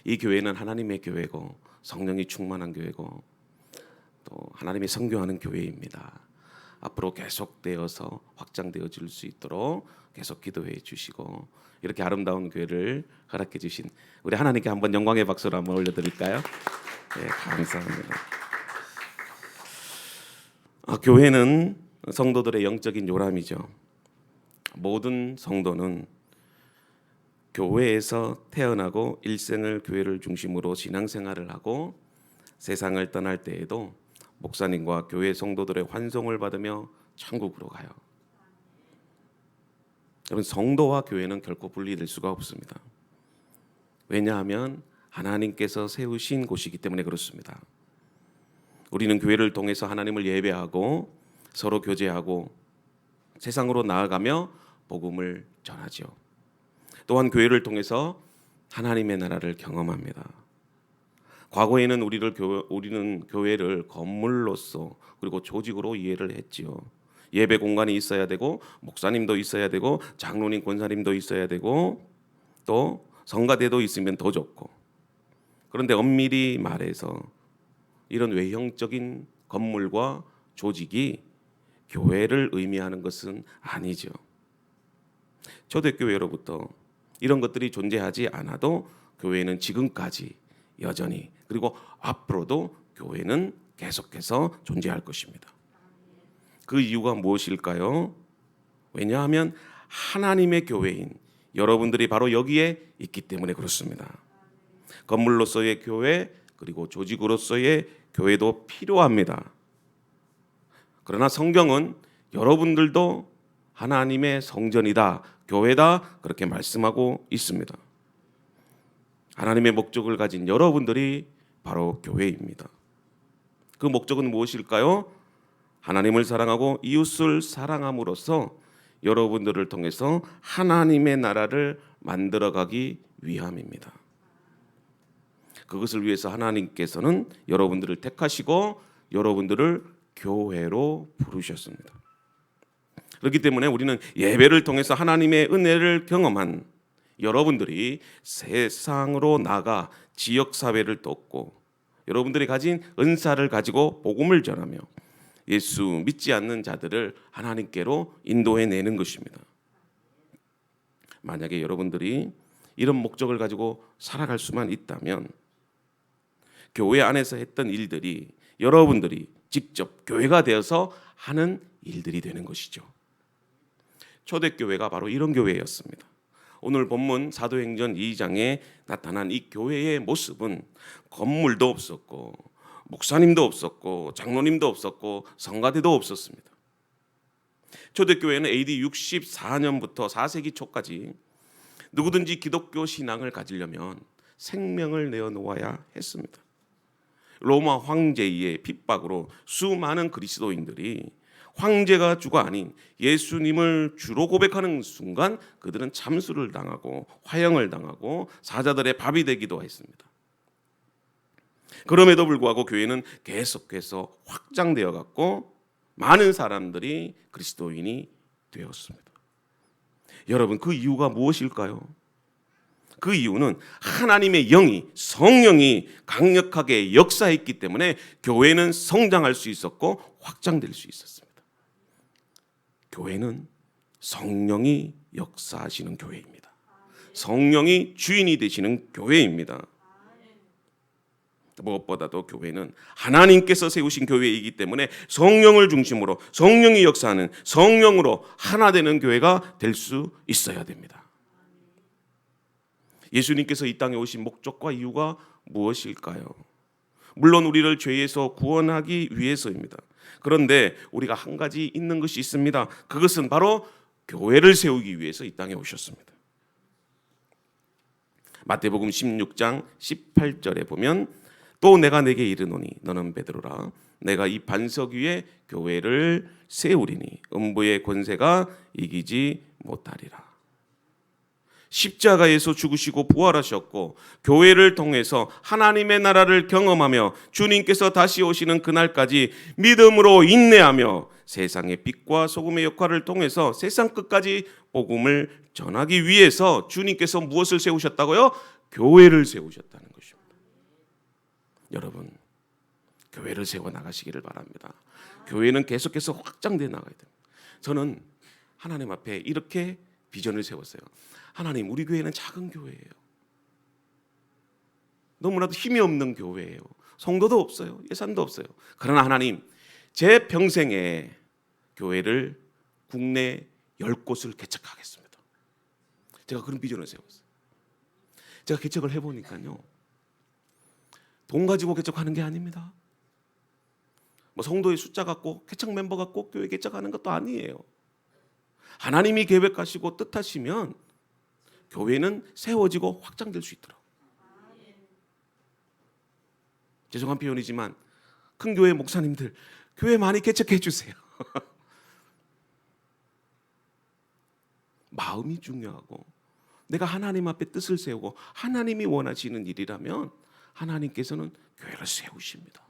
이 교회는 하나님의 교회고 성령이 충만한 교회고 또 하나님이 선교하는 교회입니다. 앞으로 계속되어서 확장되어질 수 있도록 계속 기도해 주시고 이렇게 아름다운 교회를 허락해 주신 우리 하나님께 한번 영광의 박수를 한번 올려드릴까요? 네, 감사합니다. 교회는 성도들의 영적인 요람이죠. 모든 성도는 교회에서 태어나고 일생을 교회를 중심으로 신앙생활을 하고 세상을 떠날 때에도 목사님과 교회 성도들의 환송을 받으며 천국으로 가요. 여러분, 성도와 교회는 결코 분리될 수가 없습니다. 왜냐하면 하나님께서 세우신 곳이기 때문에 그렇습니다. 우리는 교회를 통해서 하나님을 예배하고 서로 교제하고 세상으로 나아가며 복음을 전하죠. 또한 교회를 통해서 하나님의 나라를 경험합니다. 과거에는 우리는 교회를 건물로서 그리고 조직으로 이해를 했지요. 예배 공간이 있어야 되고 목사님도 있어야 되고 장로님 권사님도 있어야 되고 또 성가대도 있으면 더 좋고, 그런데 엄밀히 말해서 이런 외형적인 건물과 조직이 교회를 의미하는 것은 아니죠. 초대교회로부터 이런 것들이 존재하지 않아도 교회는 지금까지 여전히 그리고 앞으로도 교회는 계속해서 존재할 것입니다. 그 이유가 무엇일까요? 왜냐하면 하나님의 교회인 여러분들이 바로 여기에 있기 때문에 그렇습니다. 건물로서의 교회 그리고 조직으로서의 교회도 필요합니다. 그러나 성경은 여러분들도 하나님의 성전이다, 교회다 그렇게 말씀하고 있습니다. 하나님의 목적을 가진 여러분들이 바로 교회입니다. 그 목적은 무엇일까요? 하나님을 사랑하고 이웃을 사랑함으로써 여러분들을 통해서 하나님의 나라를 만들어가기 위함입니다. 그것을 위해서 하나님께서는 여러분들을 택하시고 여러분들을 교회로 부르셨습니다. 그렇기 때문에 우리는 예배를 통해서 하나님의 은혜를 경험한 여러분들이 세상으로 나가 지역사회를 돕고 여러분들이 가진 은사를 가지고 복음을 전하며 예수 믿지 않는 자들을 하나님께로 인도해내는 것입니다. 만약에 여러분들이 이런 목적을 가지고 살아갈 수만 있다면 교회 안에서 했던 일들이 여러분들이 직접 교회가 되어서 하는 일들이 되는 것이죠. 초대교회가 바로 이런 교회였습니다. 오늘 본문 사도행전 2장에 나타난 이 교회의 모습은 건물도 없었고 목사님도 없었고 장로님도 없었고 성가대도 없었습니다. 초대교회는 AD 64년부터 4세기 초까지 누구든지 기독교 신앙을 가지려면 생명을 내어놓아야 했습니다. 로마 황제의 핍박으로 수많은 그리스도인들이 황제가 주가 아닌 예수님을 주로 고백하는 순간 그들은 참수를 당하고 화형을 당하고 사자들의 밥이 되기도 했습니다. 그럼에도 불구하고 교회는 계속해서 확장되어 갔고 많은 사람들이 그리스도인이 되었습니다. 여러분, 그 이유가 무엇일까요? 그 이유는 하나님의 영이 성령이 강력하게 역사했기 때문에 교회는 성장할 수 있었고 확장될 수 있었습니다. 교회는 성령이 역사하시는 교회입니다. 성령이 주인이 되시는 교회입니다. 무엇보다도 교회는 하나님께서 세우신 교회이기 때문에 성령을 중심으로 성령이 역사하는 성령으로 하나 되는 교회가 될 수 있어야 됩니다. 예수님께서 이 땅에 오신 목적과 이유가 무엇일까요? 물론 우리를 죄에서 구원하기 위해서입니다. 그런데 우리가 한 가지 있는 것이 있습니다. 그것은 바로 교회를 세우기 위해서 이 땅에 오셨습니다. 마태복음 16장 18절에 보면 또 내가 내게 이르노니 너는 베드로라 내가 이 반석 위에 교회를 세우리니 음부의 권세가 이기지 못하리라. 십자가에서 죽으시고 부활하셨고 교회를 통해서 하나님의 나라를 경험하며 주님께서 다시 오시는 그날까지 믿음으로 인내하며 세상의 빛과 소금의 역할을 통해서 세상 끝까지 복음을 전하기 위해서 주님께서 무엇을 세우셨다고요? 교회를 세우셨다는 것입니다. 여러분, 교회를 세워 나가시기를 바랍니다. 교회는 계속해서 확장돼 나가야 됩니다. 저는 하나님 앞에 이렇게 비전을 세웠어요. 하나님, 우리 교회는 작은 교회예요. 너무나도 힘이 없는 교회예요. 성도도 없어요. 예산도 없어요. 그러나 하나님, 제 평생에 교회를 국내 10곳을 개척하겠습니다. 제가 그런 비전을 세웠어요. 제가 개척을 해보니까요, 돈 가지고 개척하는 게 아닙니다. 뭐 성도의 숫자 갖고 개척 멤버 갖고 교회 개척하는 것도 아니에요. 하나님이 계획하시고 뜻하시면 교회는 세워지고 확장될 수 있도록. 죄송한 표현이지만 큰 교회 목사님들, 교회 많이 개척해 주세요. 마음이 중요하고, 내가 하나님 앞에 뜻을 세우고 하나님이 원하시는 일이라면 하나님께서는 교회를 세우십니다.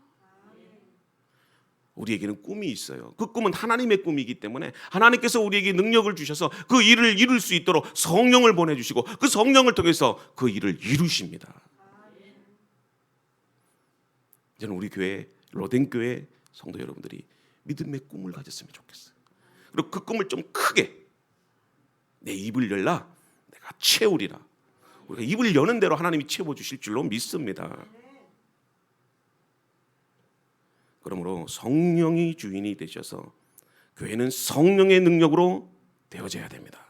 우리에게는 꿈이 있어요. 그 꿈은 하나님의 꿈이기 때문에 하나님께서 우리에게 능력을 주셔서 그 일을 이룰 수 있도록 성령을 보내주시고 그 성령을 통해서 그 일을 이루십니다. 저는 우리 교회, 로덴교회 성도 여러분들이 믿음의 꿈을 가졌으면 좋겠어요. 그리고 그 꿈을 좀 크게, 내 입을 열라 내가 채우리라. 우리가 입을 여는 대로 하나님이 채워주실 줄로 믿습니다. 그러므로 성령이 주인이 되셔서 교회는 성령의 능력으로 되어져야 됩니다.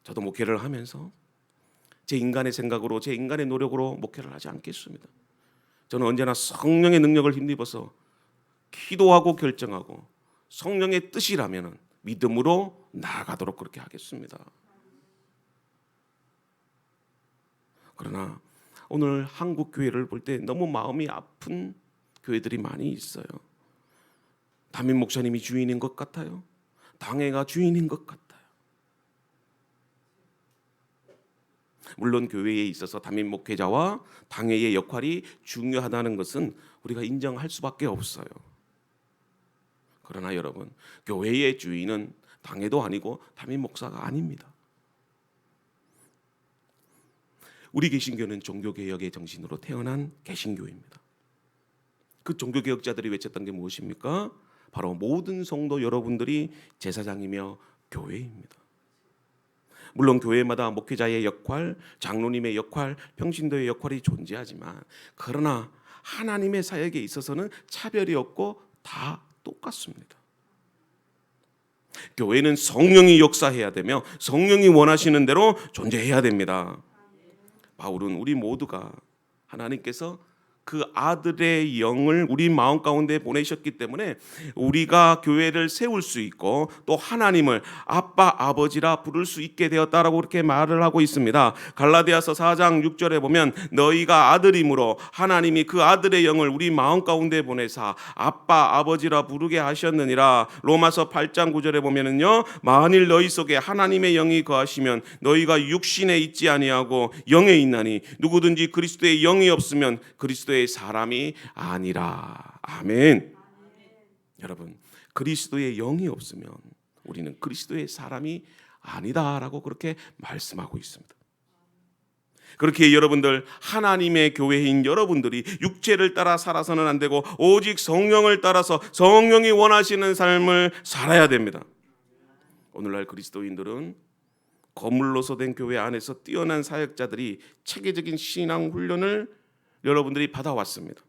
저도 목회를 하면서 제 인간의 생각으로, 제 인간의 노력으로 목회를 하지 않겠습니다. 저는 언제나 성령의 능력을 힘입어서 기도하고 결정하고 성령의 뜻이라면 믿음으로 나아가도록 그렇게 하겠습니다. 그러나 오늘 한국 교회를 볼 때 너무 마음이 아픈 교회들이 많이 있어요. 담임 목사님이 주인인 것 같아요. 당회가 주인인 것 같아요. 물론 교회에 있어서 담임 목회자와 당회의 역할이 중요하다는 것은 우리가 인정할 수밖에 없어요. 그러나 여러분, 교회의 주인은 당회도 아니고 담임 목사가 아닙니다. 우리 개신교는 종교개혁의 정신으로 태어난 개신교입니다. 그 종교개혁자들이 외쳤던 게 무엇입니까? 바로 모든 성도 여러분들이 제사장이며 교회입니다. 물론 교회마다 목회자의 역할, 장로님의 역할, 평신도의 역할이 존재하지만 그러나 하나님의 사역에 있어서는 차별이 없고 다 똑같습니다. 교회는 성령이 역사해야 되며 성령이 원하시는 대로 존재해야 됩니다. 바울은 우리 모두가 하나님께서 그 아들의 영을 우리 마음 가운데 보내셨기 때문에 우리가 교회를 세울 수 있고 또 하나님을 아빠 아버지라 부를 수 있게 되었다라고 그렇게 말을 하고 있습니다. 갈라디아서 4장 6절에 보면 너희가 아들이므로 하나님이 그 아들의 영을 우리 마음 가운데 보내사 아빠 아버지라 부르게 하셨느니라. 로마서 8장 9절에 보면은요, 만일 너희 속에 하나님의 영이 거하시면 너희가 육신에 있지 아니하고 영에 있나니 누구든지 그리스도의 영이 없으면 그리스도의 사람이 아니라. 아멘. 여러분, 그리스도의 영이 없으면 우리는 그리스도의 사람이 아니다라고 그렇게 말씀하고 있습니다. 그렇게 여러분들, 하나님의 교회인 여러분들이 육체를 따라 살아서는 안 되고 오직 성령을 따라서 성령이 원하시는 삶을 살아야 됩니다. 오늘날 그리스도인들은 거물로서 된 교회 안에서 뛰어난 사역자들이 체계적인 신앙 훈련을 여러분들이 받아왔습니다.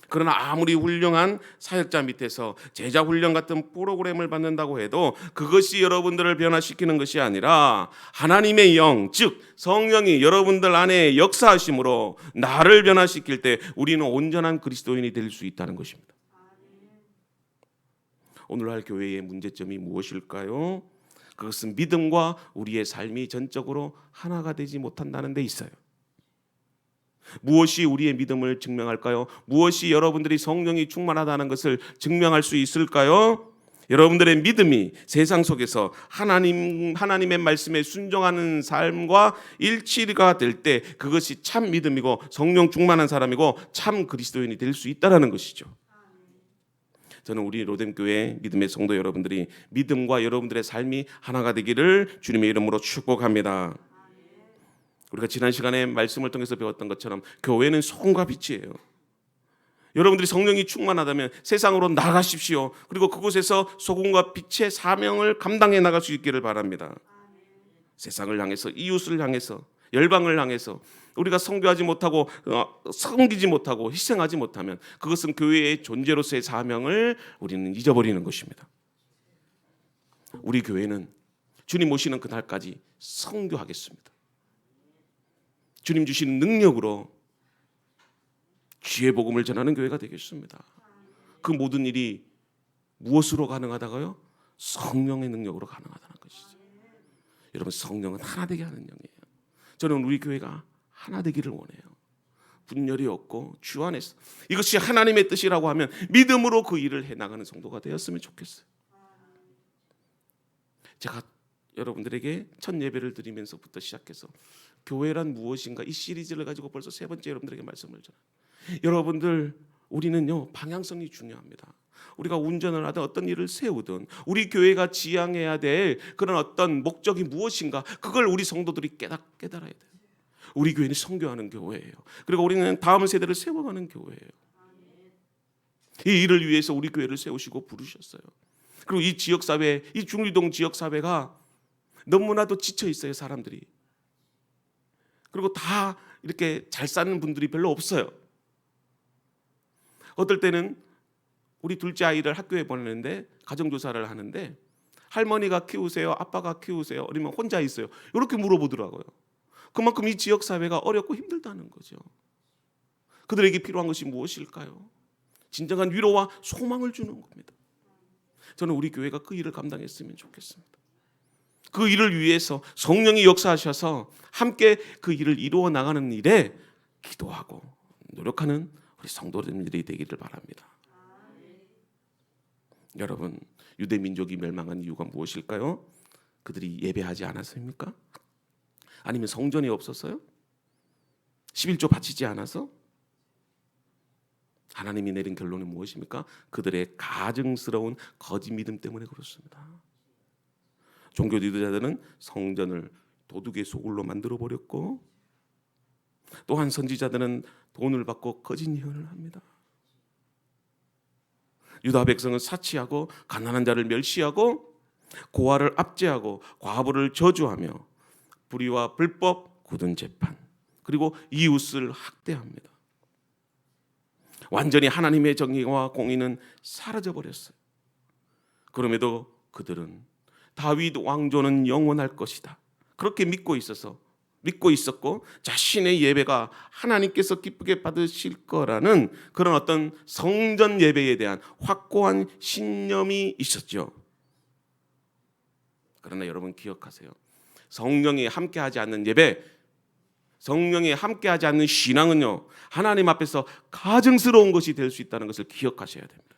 그러나 아무리 훌륭한 사역자 밑에서 제자 훈련 같은 프로그램을 받는다고 해도 그것이 여러분들을 변화시키는 것이 아니라 하나님의 영, 즉 성령이 여러분들 안에 역사하심으로 나를 변화시킬 때 우리는 온전한 그리스도인이 될 수 있다는 것입니다. 오늘날 교회의 문제점이 무엇일까요? 그것은 믿음과 우리의 삶이 전적으로 하나가 되지 못한다는 데 있어요. 무엇이 우리의 믿음을 증명할까요? 무엇이 여러분들이 성령이 충만하다는 것을 증명할 수 있을까요? 여러분들의 믿음이 세상 속에서 하나님의 말씀에 순종하는 삶과 일치가 될 때 그것이 참 믿음이고 성령 충만한 사람이고 참 그리스도인이 될 수 있다는 것이죠. 저는 우리 로뎀교회 믿음의 성도 여러분들이 믿음과 여러분들의 삶이 하나가 되기를 주님의 이름으로 축복합니다. 우리가 지난 시간에 말씀을 통해서 배웠던 것처럼 교회는 소금과 빛이에요. 여러분들이 성령이 충만하다면 세상으로 나가십시오. 그리고 그곳에서 소금과 빛의 사명을 감당해 나갈 수 있기를 바랍니다. 세상을 향해서, 이웃을 향해서, 열방을 향해서 우리가 선교하지 못하고 섬기지 못하고 희생하지 못하면 그것은 교회의 존재로서의 사명을 우리는 잊어버리는 것입니다. 우리 교회는 주님 오시는 그날까지 선교하겠습니다. 주님 주시는 능력으로 주의 복음을 전하는 교회가 되겠습니다. 그 모든 일이 무엇으로 가능하다고요? 성령의 능력으로 가능하다는 것이죠. 여러분, 성령은 하나 되게 하는 영이에요. 저는 우리 교회가 하나 되기를 원해요. 분열이 없고 주 안에서 이것이 하나님의 뜻이라고 하면 믿음으로 그 일을 해나가는 성도가 되었으면 좋겠어요. 제가 여러분들에게 첫 예배를 드리면서부터 시작해서 교회란 무엇인가 이 시리즈를 가지고 벌써 3번째 여러분들에게 말씀을 전해요. 여러분들, 우리는요 방향성이 중요합니다. 우리가 운전을 하든 어떤 일을 세우든 우리 교회가 지향해야 될 그런 어떤 목적이 무엇인가, 그걸 우리 성도들이 깨달아야 돼요. 우리 교회는 선교하는 교회예요. 그리고 우리는 다음 세대를 세워가는 교회예요. 이 일을 위해서 우리 교회를 세우시고 부르셨어요. 그리고 이 지역사회, 이 중리동 지역사회가 너무나도 지쳐 있어요, 사람들이. 그리고 다 이렇게 잘 사는 분들이 별로 없어요. 어떨 때는 우리 둘째 아이를 학교에 보내는데 가정조사를 하는데 할머니가 키우세요? 아빠가 키우세요? 아니면 혼자 있어요? 이렇게 물어보더라고요. 그만큼 이 지역사회가 어렵고 힘들다는 거죠. 그들에게 필요한 것이 무엇일까요? 진정한 위로와 소망을 주는 겁니다. 저는 우리 교회가 그 일을 감당했으면 좋겠습니다. 그 일을 위해서 성령이 역사하셔서 함께 그 일을 이루어 나가는 일에 기도하고 노력하는 우리 성도들이 되기를 바랍니다. 여러분, 유대 민족이 멸망한 이유가 무엇일까요? 그들이 예배하지 않았습니까? 아니면 성전이 없었어요? 11조 바치지 않아서? 하나님이 내린 결론은 무엇입니까? 그들의 가증스러운 거짓 믿음 때문에 그렇습니다. 종교 지도자들은 성전을 도둑의 소굴로 만들어 버렸고, 또한 선지자들은 돈을 받고 거짓 예언을 합니다. 유다 백성은 사치하고 가난한 자를 멸시하고 고아를 압제하고 과부를 저주하며 불의와 불법, 굳은 재판, 그리고 이웃을 학대합니다. 완전히 하나님의 정의와 공의는 사라져 버렸어요. 그럼에도 그들은 다윗 왕조는 영원할 것이다, 그렇게 믿고 있었고 자신의 예배가 하나님께서 기쁘게 받으실 거라는 그런 어떤 성전 예배에 대한 확고한 신념이 있었죠. 그러나 여러분 기억하세요. 성령이 함께하지 않는 예배, 성령이 함께하지 않는 신앙은요, 하나님 앞에서 가증스러운 것이 될 수 있다는 것을 기억하셔야 됩니다.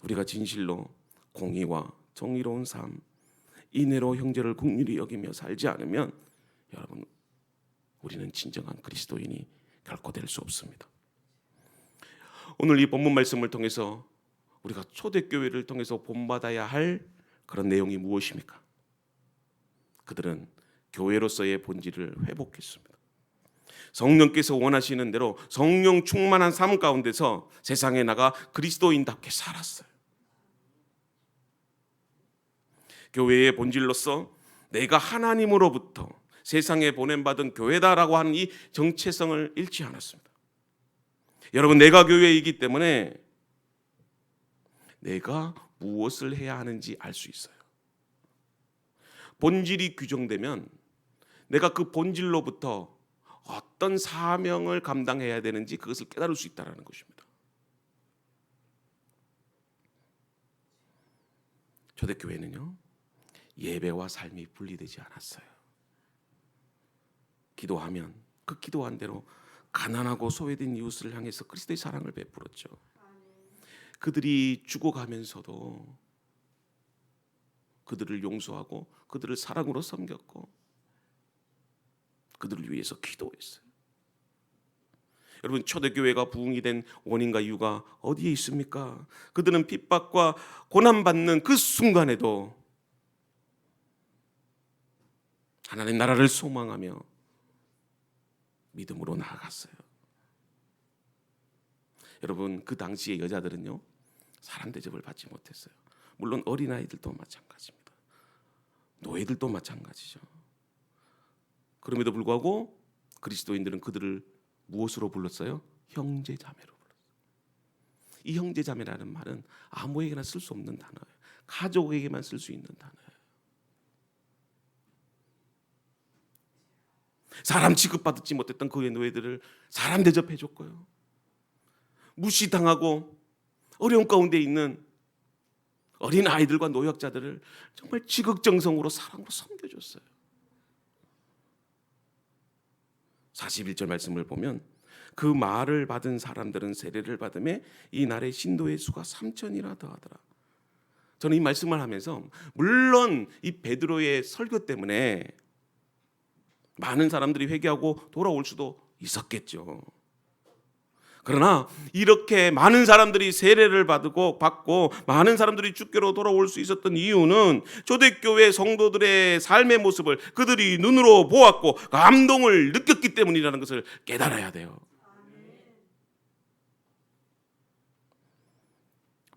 우리가 진실로 공의와 정의로운 삶, 인애로 형제를 긍휼히 여기며 살지 않으면 여러분, 우리는 진정한 그리스도인이 결코 될 수 없습니다. 오늘 이 본문 말씀을 통해서 우리가 초대교회를 통해서 본받아야 할 그런 내용이 무엇입니까? 그들은 교회로서의 본질을 회복했습니다. 성령께서 원하시는 대로 성령 충만한 삶 가운데서 세상에 나가 그리스도인답게 살았어요. 교회의 본질로서 내가 하나님으로부터 세상에 보냄받은 교회다라고 하는 이 정체성을 잃지 않았습니다. 여러분, 내가 교회이기 때문에 내가 무엇을 해야 하는지 알 수 있어요. 본질이 규정되면 내가 그 본질로부터 어떤 사명을 감당해야 되는지 그것을 깨달을 수 있다는 것입니다. 초대교회는요, 예배와 삶이 분리되지 않았어요. 기도하면 그 기도한 대로 가난하고 소외된 이웃을 향해서 그리스도의 사랑을 베풀었죠. 그들이 죽어가면서도 그들을 용서하고 그들을 사랑으로 섬겼고 그들을 위해서 기도했어요. 여러분, 초대교회가 부흥이 된 원인과 이유가 어디에 있습니까? 그들은 핍박과 고난받는 그 순간에도 하나님 나라를 소망하며 믿음으로 나아갔어요. 여러분, 그 당시의 여자들은요, 사람 대접을 받지 못했어요. 물론 어린아이들도 마찬가지입니다. 노예들도 마찬가지죠. 그럼에도 불구하고 그리스도인들은 그들을 무엇으로 불렀어요? 형제자매로 불렀어요. 이 형제자매라는 말은 아무에게나 쓸 수 없는 단어예요. 가족에게만 쓸 수 있는 단어예요. 사람 취급받지 못했던 그의 노예들을 사람 대접해줬고요. 무시당하고 어려운 가운데 있는 어린 아이들과 노약자들을 정말 지극정성으로 사랑으로 섬겨줬어요. 41절 말씀을 보면 그 말을 받은 사람들은 세례를 받음에 이 날에 신도의 수가 3,000이나 더하더라. 저는 이 말씀을 하면서 물론 이 베드로의 설교 때문에 많은 사람들이 회개하고 돌아올 수도 있었겠죠. 그러나 이렇게 많은 사람들이 세례를 받고 많은 사람들이 주께로 돌아올 수 있었던 이유는 초대교회 성도들의 삶의 모습을 그들이 눈으로 보았고 감동을 느꼈기 때문이라는 것을 깨달아야 돼요.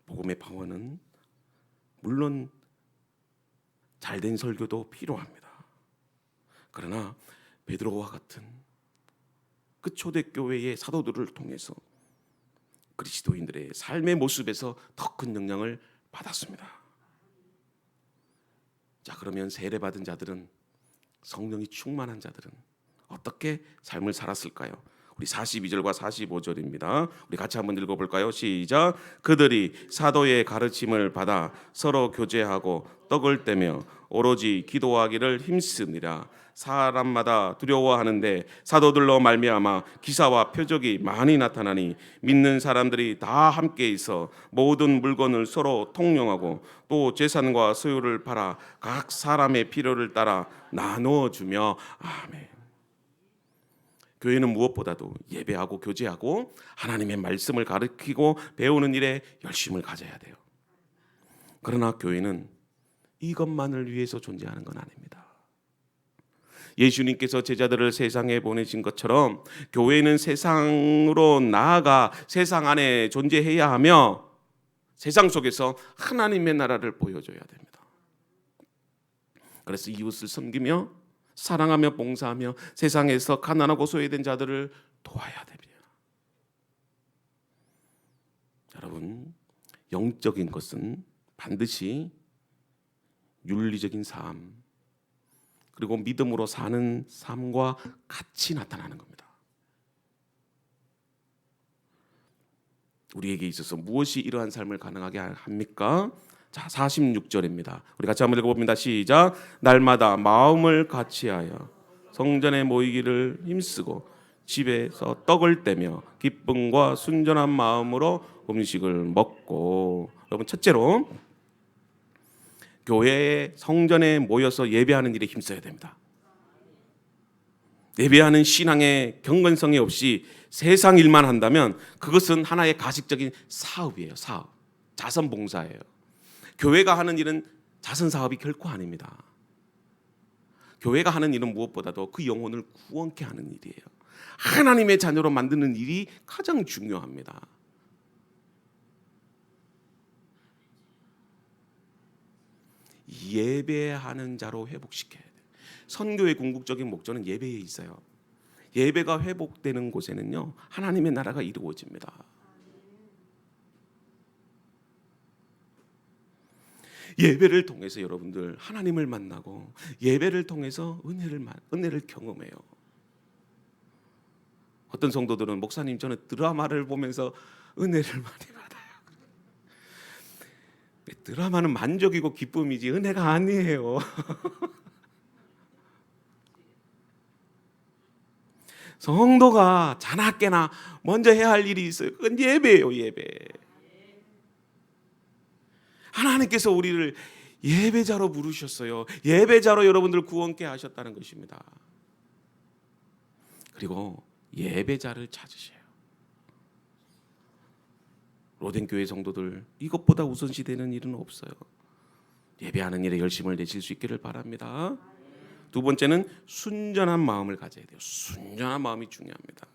복음의 파워는 물론 잘된 설교도 필요합니다. 그러나 베드로와 같은 그 초대교회의 사도들을 통해서 그리스도인들의 삶의 모습에서 더 큰 영향을 받았습니다. 자, 그러면 세례받은 자들은, 성령이 충만한 자들은 어떻게 삶을 살았을까요? 우리 42절과 45절입니다. 우리 같이 한번 읽어볼까요? 시작. 그들이 사도의 가르침을 받아 서로 교제하고 떡을 떼며 오로지 기도하기를 힘쓰니라. 사람마다 두려워하는데 사도들로 말미암아 기사와 표적이 많이 나타나니 믿는 사람들이 다 함께 있어 모든 물건을 서로 통용하고 또 재산과 소유를 팔아 각 사람의 필요를 따라 나누어 주며. 아멘. 교회는 무엇보다도 예배하고 교제하고 하나님의 말씀을 가르치고 배우는 일에 열심을 가져야 돼요. 그러나 교회는 이것만을 위해서 존재하는 건 아닙니다. 예수님께서 제자들을 세상에 보내신 것처럼 교회는 세상으로 나아가 세상 안에 존재해야 하며 세상 속에서 하나님의 나라를 보여줘야 됩니다. 그래서 이웃을 섬기며 사랑하며 봉사하며 세상에서 가난하고 소외된 자들을 도와야 됩니다. 여러분, 영적인 것은 반드시 윤리적인 삶 그리고 믿음으로 사는 삶과 같이 나타나는 겁니다. 우리에게 있어서 무엇이 이러한 삶을 가능하게 합니까? 자, 46절입니다. 우리 같이 한번 읽어봅니다. 시작. 날마다 마음을 같이하여 성전에 모이기를 힘쓰고 집에서 떡을 떼며 기쁨과 순전한 마음으로 음식을 먹고. 여러분, 첫째로 교회의 성전에 모여서 예배하는 일에 힘써야 됩니다. 예배하는 신앙의 경건성이 없이 세상 일만 한다면 그것은 하나의 가식적인 사업이에요. 사업, 자선봉사예요. 교회가 하는 일은 자선사업이 결코 아닙니다. 교회가 하는 일은 무엇보다도 그 영혼을 구원케 하는 일이에요. 하나님의 자녀로 만드는 일이 가장 중요합니다. 예배하는 자로 회복시켜야 돼요. 선교의 궁극적인 목적은 예배에 있어요. 예배가 회복되는 곳에는요, 하나님의 나라가 이루어집니다. 예배를 통해서 여러분들 하나님을 만나고 예배를 통해서 은혜를 경험해요. 어떤 성도들은 목사님 저는 드라마를 보면서 은혜를 많이 받아요. 드라마는 만족이고 기쁨이지 은혜가 아니에요. 성도가 자나깨나 먼저 해야 할 일이 있어요. 그건 예배예요. 예배. 하나님께서 우리를 예배자로 부르셨어요. 예배자로 여러분들 구원케 하셨다는 것입니다. 그리고 예배자를 찾으세요. 로덴교회 성도들, 이것보다 우선시되는 일은 없어요. 예배하는 일에 열심을 내실 수 있기를 바랍니다. 두 번째는 순전한 마음을 가져야 돼요. 순전한 마음이 중요합니다.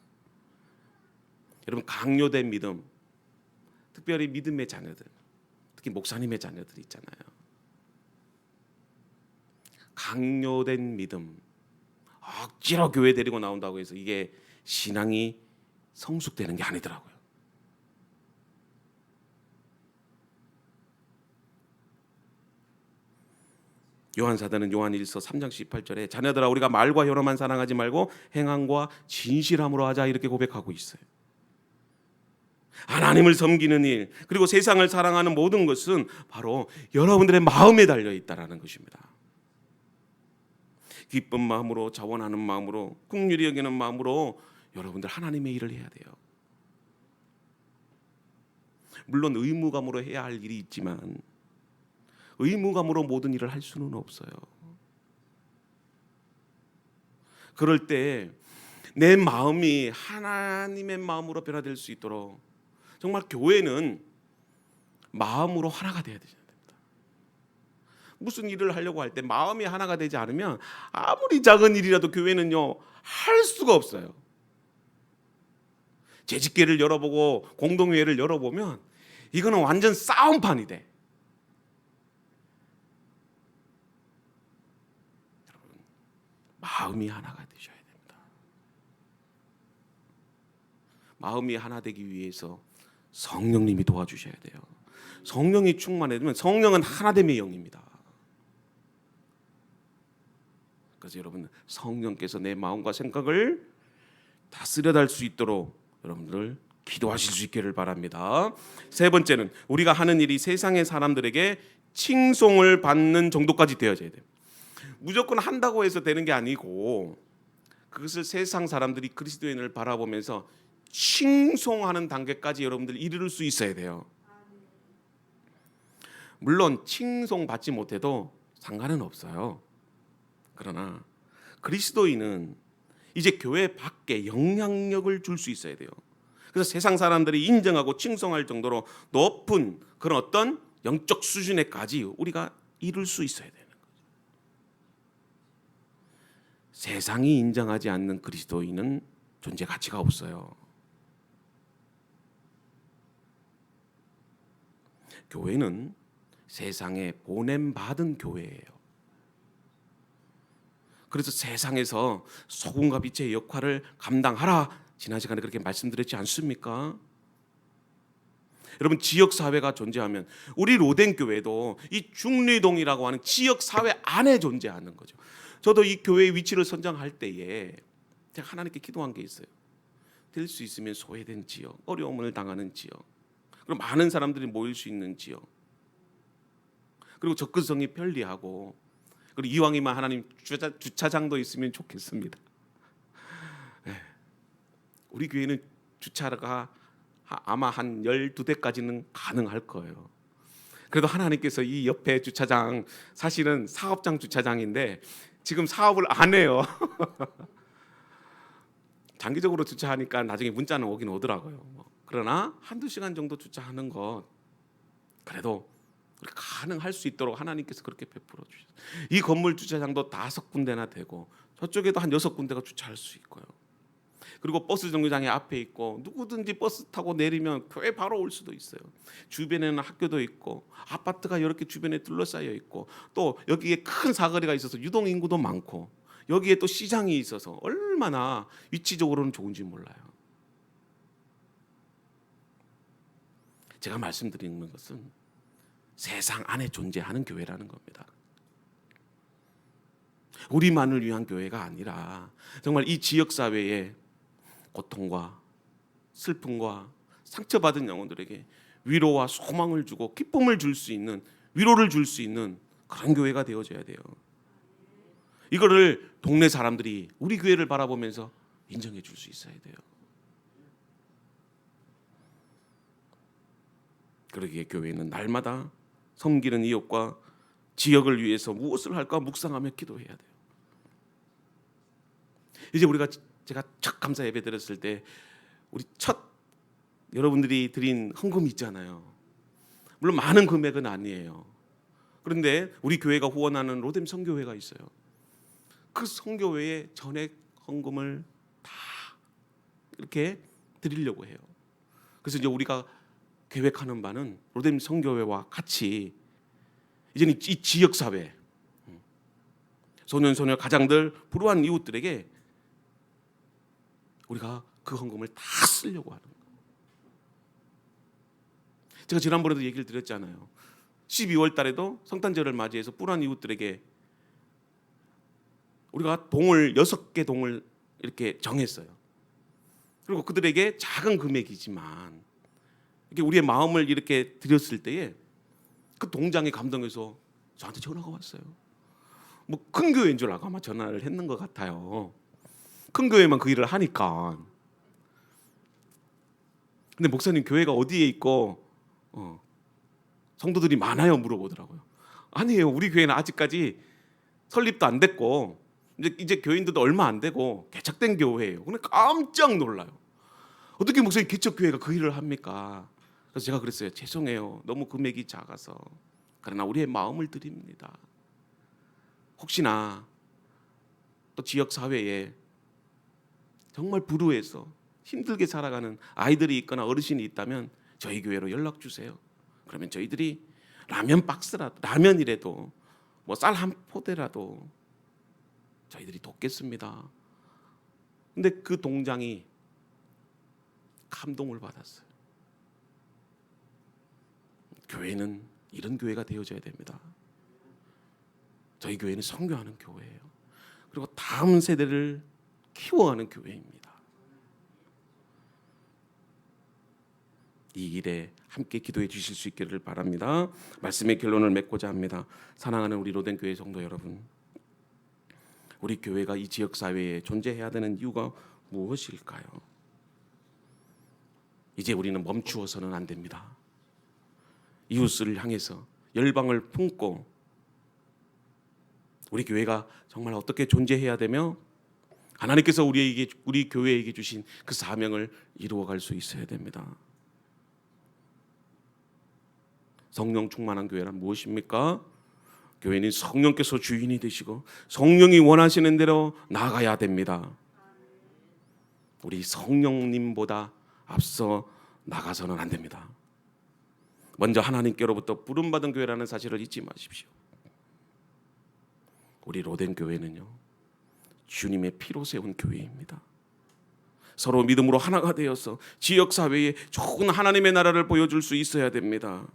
여러분, 강요된 믿음, 특별히 믿음의 자녀들, 특히 목사님의 자녀들 있잖아요. 강요된 믿음, 억지로 교회 데리고 나온다고 해서 이게 신앙이 성숙되는 게 아니더라고요. 요한사도는 요한1서 3장 18절에 자녀들아 우리가 말과 혀로만 사랑하지 말고 행함과 진실함으로 하자 이렇게 고백하고 있어요. 하나님을 섬기는 일, 그리고 세상을 사랑하는 모든 것은 바로 여러분들의 마음에 달려 있다라는 것입니다. 기쁜 마음으로, 자원하는 마음으로, 긍휼히 여기는 마음으로 여러분들 하나님의 일을 해야 돼요. 물론 의무감으로 해야 할 일이 있지만 의무감으로 모든 일을 할 수는 없어요. 그럴 때 내 마음이 하나님의 마음으로 변화될 수 있도록 정말 교회는 마음으로 하나가 돼야 됩니다. 무슨 일을 하려고 할 때 마음이 하나가 되지 않으면 아무리 작은 일이라도 교회는요 할 수가 없어요. 재직회를 열어보고 공동회의를 열어보면 이거는 완전 싸움판이 돼. 여러분, 마음이 하나가 되셔야 됩니다. 마음이 하나 되기 위해서 성령님이 도와주셔야 돼요. 성령이 충만해지면 성령은 하나됨의 영입니다. 그래서 여러분, 성령께서 내 마음과 생각을 다스려달 수 있도록 여러분들 기도하실 수 있기를 바랍니다. 세 번째는 우리가 하는 일이 세상의 사람들에게 칭송을 받는 정도까지 되어져야 돼요. 무조건 한다고 해서 되는 게 아니고 그것을 세상 사람들이 그리스도인을 바라보면서 칭송하는 단계까지 여러분들 이르를 수 있어야 돼요. 물론 칭송받지 못해도 상관은 없어요. 그러나 그리스도인은 이제 교회 밖에 영향력을 줄 수 있어야 돼요. 그래서 세상 사람들이 인정하고 칭송할 정도로 높은 그런 어떤 영적 수준에까지 우리가 이룰 수 있어야 되는 거죠. 세상이 인정하지 않는 그리스도인은 존재 가치가 없어요. 교회는 세상에 보냄받은 교회예요. 그래서 세상에서 소금과 빛의 역할을 감당하라, 지난 시간에 그렇게 말씀드렸지 않습니까? 여러분, 지역사회가 존재하면 우리 로덴교회도 이 중리동이라고 하는 지역사회 안에 존재하는 거죠. 저도 이 교회의 위치를 선정할 때에 제가 하나님께 기도한 게 있어요. 될 수 있으면 소외된 지역, 어려움을 당하는 지역, 그리고 많은 사람들이 모일 수 있는 지역, 그리고 접근성이 편리하고, 그리고 이왕이면 하나님 주차장도 있으면 좋겠습니다. 네. 우리 교회는 주차가 아마 한 12대까지는 가능할 거예요. 그래도 하나님께서 이 옆에 주차장, 사실은 사업장 주차장인데 지금 사업을 안 해요. 장기적으로 주차하니까 나중에 문자는 오긴 오더라고요. 그러나 한두 시간 정도 주차하는 것 그래도 가능할 수 있도록 하나님께서 그렇게 베풀어 주셨어요. 이 건물 주차장도 5군데나 되고 저쪽에도 한 6군데가 주차할 수 있고요. 그리고 버스 정류장이 앞에 있고 누구든지 버스 타고 내리면 교회 바로 올 수도 있어요. 주변에는 학교도 있고 아파트가 이렇게 주변에 둘러싸여 있고 또 여기에 큰 사거리가 있어서 유동 인구도 많고 여기에 또 시장이 있어서 얼마나 위치적으로는 좋은지 몰라요. 제가 말씀드리는 것은 세상 안에 존재하는 교회라는 겁니다. 우리만을 위한 교회가 아니라 정말 이 지역사회에 고통과 슬픔과 상처받은 영혼들에게 위로와 소망을 주고 기쁨을 줄 수 있는, 위로를 줄 수 있는 그런 교회가 되어져야 돼요. 이거를 동네 사람들이 우리 교회를 바라보면서 인정해 줄 수 있어야 돼요. 그러기에 교회는 날마다 섬기는 이웃과 지역을 위해서 무엇을 할까 묵상하며 기도해야 돼요. 이제 제가 첫 감사 예배 드렸을 때 우리 첫 여러분들이 드린 헌금이 있잖아요. 물론 많은 금액은 아니에요. 그런데 우리 교회가 후원하는 로뎀 선교회가 있어요. 그 선교회의 전액 헌금을 다 이렇게 드리려고 해요. 그래서 이제 우리가 계획하는 바는 로뎀 선교회와 같이 이제는 이 지역 사회, 소년 소녀 가장들, 불우한 이웃들에게 우리가 그 헌금을 다 쓰려고 하는 거예요. 제가 지난번에도 얘기를 드렸잖아요. 12월 달에도 성탄절을 맞이해서 불우한 이웃들에게 우리가 동을 6개 동을 이렇게 정했어요. 그리고 그들에게 작은 금액이지만 이렇게 우리의 마음을 이렇게 드렸을 때에 그 동장에 감동해서 저한테 전화가 왔어요. 뭐 큰 교회인 줄 알고 아마 전화를 했는 것 같아요. 큰 교회만 그 일을 하니까. 근데 목사님 교회가 어디에 있고 성도들이 많아요? 물어보더라고요. 아니에요. 우리 교회는 아직까지 설립도 안 됐고 이제 교인들도 얼마 안 되고 개척된 교회예요. 근데 깜짝 놀라요. 어떻게 목사님 개척교회가 그 일을 합니까? 그래서 제가 그랬어요. 죄송해요. 너무 금액이 작아서. 그러나 우리의 마음을 드립니다. 혹시나 또 지역사회에 정말 불우해서 힘들게 살아가는 아이들이 있거나 어르신이 있다면 저희 교회로 연락 주세요. 그러면 저희들이 라면 박스라도, 라면이라도 뭐 쌀 한 포대라도 저희들이 돕겠습니다. 근데 그 동장이 감동을 받았어요. 교회는 이런 교회가 되어져야 됩니다. 저희 교회는 선교하는 교회예요. 그리고 다음 세대를 키워가는 교회입니다. 이 일에 함께 기도해 주실 수 있기를 바랍니다. 말씀의 결론을 맺고자 합니다. 사랑하는 우리 로뎀 교회 성도 여러분, 우리 교회가 이 지역 사회에 존재해야 되는 이유가 무엇일까요? 이제 우리는 멈추어서는 안 됩니다. 이웃을 향해서 열방을 품고 우리 교회가 정말 어떻게 존재해야 되며 하나님께서 우리 교회에게 주신 그 사명을 이루어갈 수 있어야 됩니다. 성령 충만한 교회란 무엇입니까? 교회는 성령께서 주인이 되시고 성령이 원하시는 대로 나아가야 됩니다. 우리 성령님보다 앞서 나가서는 안 됩니다. 먼저 하나님께로부터 부름받은 교회라는 사실을 잊지 마십시오. 우리 로뎀 교회는요, 주님의 피로 세운 교회입니다. 서로 믿음으로 하나가 되어서 지역사회에 좋은 하나님의 나라를 보여줄 수 있어야 됩니다.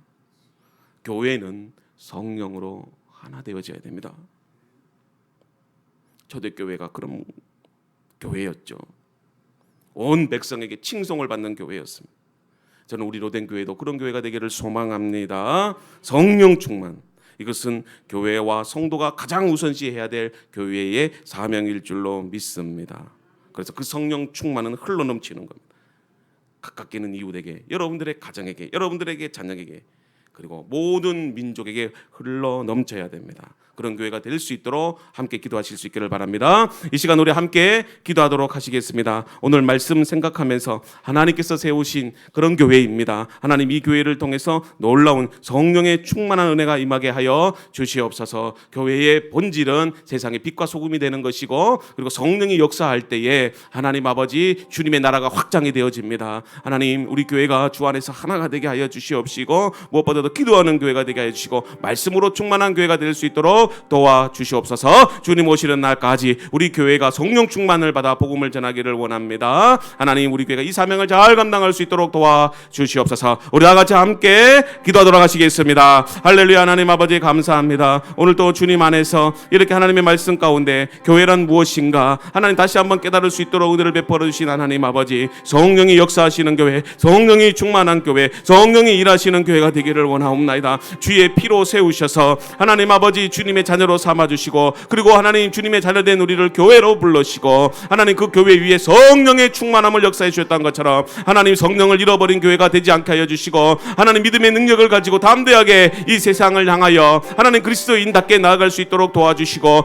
교회는 성령으로 하나 되어져야 됩니다. 초대교회가 그런 교회였죠. 온 백성에게 칭송을 받는 교회였습니다. 저는 우리 로뎀 교회도 그런 교회가 되기를 소망합니다. 성령 충만, 이것은 교회와 성도가 가장 우선시해야 될 교회의 사명일 줄로 믿습니다. 그래서 그 성령 충만은 흘러넘치는 겁니다. 가깝게는 이웃에게, 여러분들의 가정에게, 여러분들에게 자녀에게, 그리고 모든 민족에게 흘러 넘쳐야 됩니다. 그런 교회가 될 수 있도록 함께 기도하실 수 있기를 바랍니다. 이 시간 우리 함께 기도하도록 하시겠습니다. 오늘 말씀 생각하면서 하나님께서 세우신 그런 교회입니다. 하나님, 이 교회를 통해서 놀라운 성령의 충만한 은혜가 임하게 하여 주시옵소서. 교회의 본질은 세상의 빛과 소금이 되는 것이고, 그리고 성령이 역사할 때에 하나님 아버지 주님의 나라가 확장이 되어집니다. 하나님, 우리 교회가 주 안에서 하나가 되게 하여 주시옵시고, 무엇보다도 기도하는 교회가 되게 하여 주시고 말씀으로 충만한 교회가 될 수 있도록 도와주시옵소서. 주님 오시는 날까지 우리 교회가 성령 충만을 받아 복음을 전하기를 원합니다. 하나님, 우리 교회가 이 사명을 잘 감당할 수 있도록 도와주시옵소서. 우리 다 같이 함께 기도하도록 하시겠습니다. 할렐루야. 하나님 아버지 감사합니다. 오늘 또 주님 안에서 이렇게 하나님의 말씀 가운데 교회란 무엇인가 하나님 다시 한번 깨달을 수 있도록 은혜를 베풀어 주신 하나님 아버지, 성령이 역사하시는 교회, 성령이 충만한 교회, 성령이 일하시는 교회가 되기를 원하옵나이다. 주의 피로 세우셔서 하나님 아버지 주님의 자녀로 삼아주시고, 그리고 하나님 주님의 자녀된 우리를 교회로 불러시고, 하나님 그 교회 위에 성령의 충만함을 역사해 주셨던 것처럼 하나님 성령을 잃어버린 교회가 되지 않게 하여 주시고, 하나님 믿음의 능력을 가지고 담대하게 이 세상을 향하여 하나님 그리스도인답게 나아갈 수 있도록 도와주시고,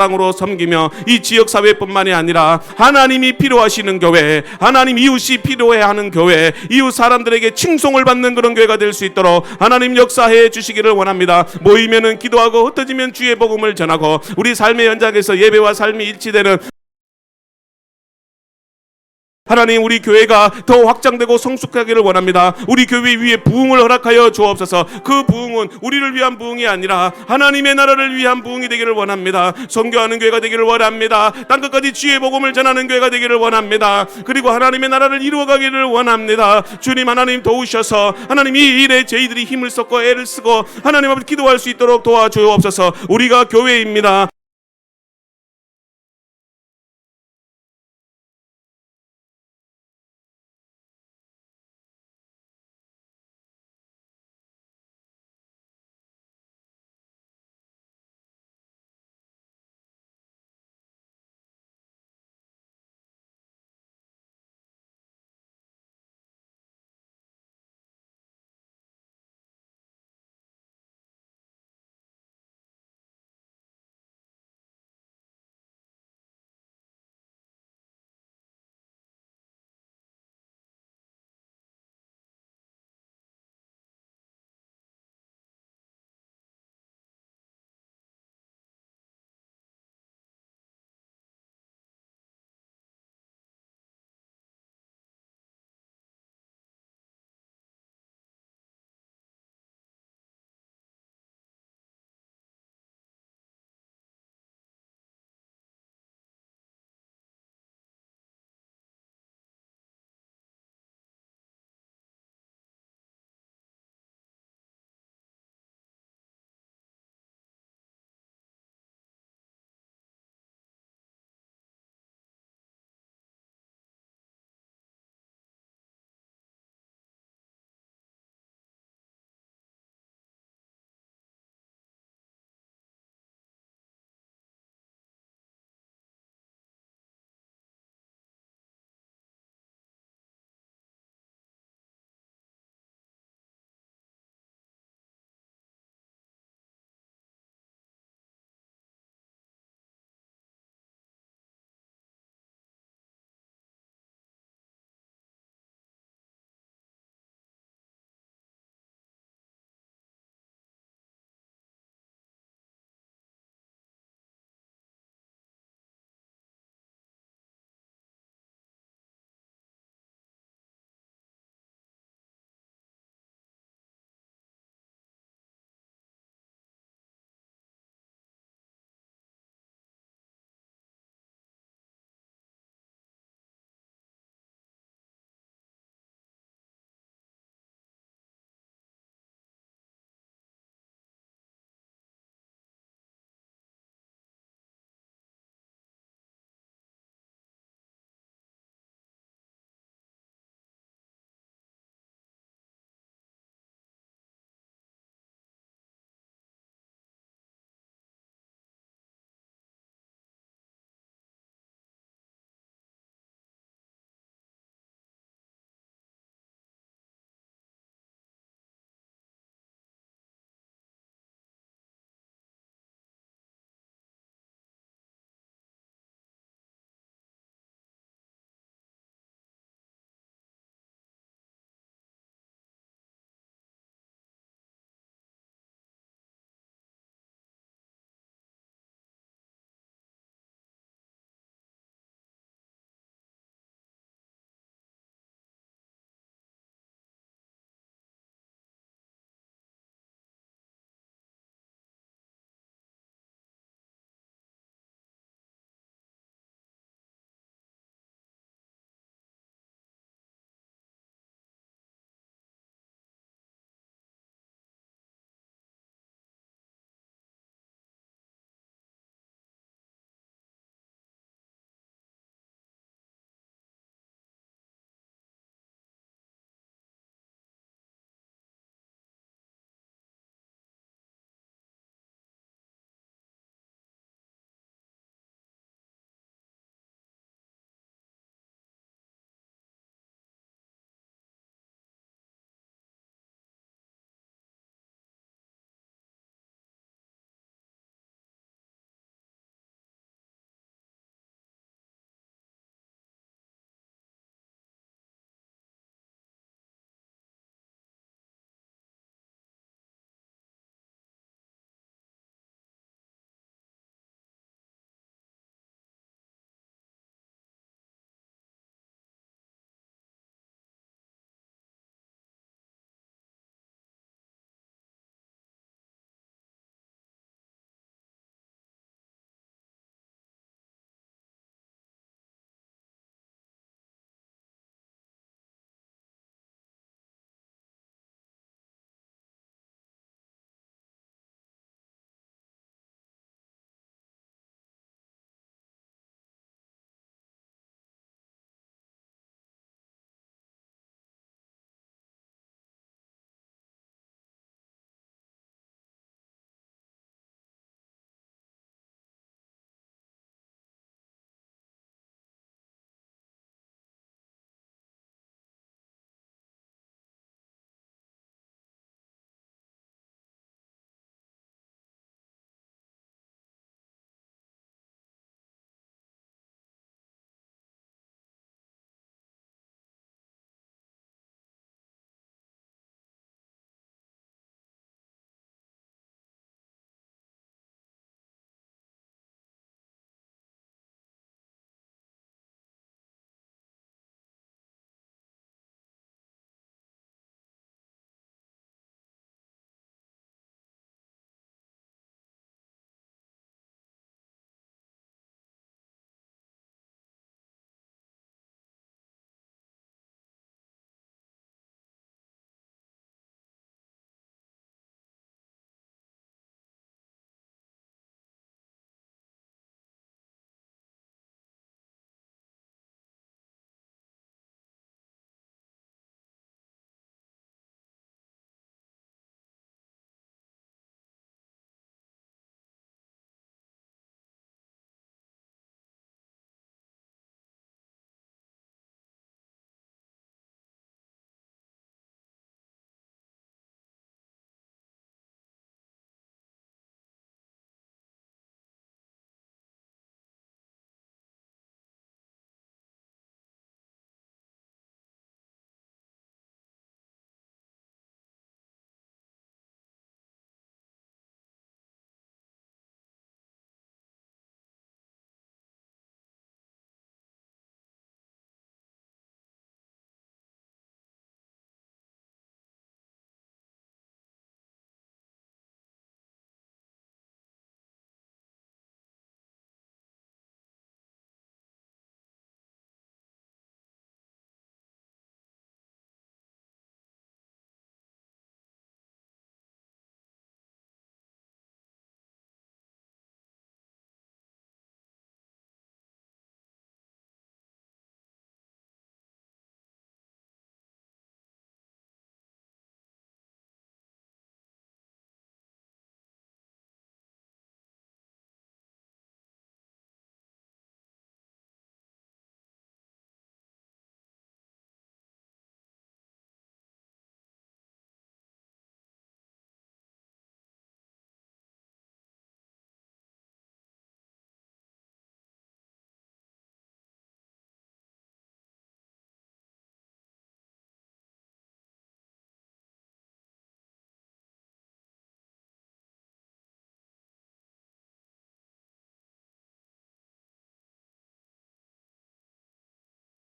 땅으로 섬기며 이 지역 사회뿐만이 아니라 하나님이 필요하시는 교회, 하나님 이웃이 필요해하는 교회, 이웃 사람들에게 칭송을 받는 그런 교회가 될 수 있도록 하나님 역사해 주시기를 원합니다. 모이면은 기도하고 흩어지면 주의 복음을 전하고 우리 삶의 현장에서 예배와 삶이 일치되는 하나님, 우리 교회가 더 확장되고 성숙하기를 원합니다. 우리 교회 위에 부흥을 허락하여 주옵소서. 그 부흥은 우리를 위한 부흥이 아니라 하나님의 나라를 위한 부흥이 되기를 원합니다. 선교하는 교회가 되기를 원합니다. 땅끝까지 주의 복음을 전하는 교회가 되기를 원합니다. 그리고 하나님의 나라를 이루어가기를 원합니다. 주님, 하나님 도우셔서 하나님 이 일에 저희들이 힘을 쏟고 애를 쓰고 하나님 앞에 기도할 수 있도록 도와주옵소서. 우리가 교회입니다.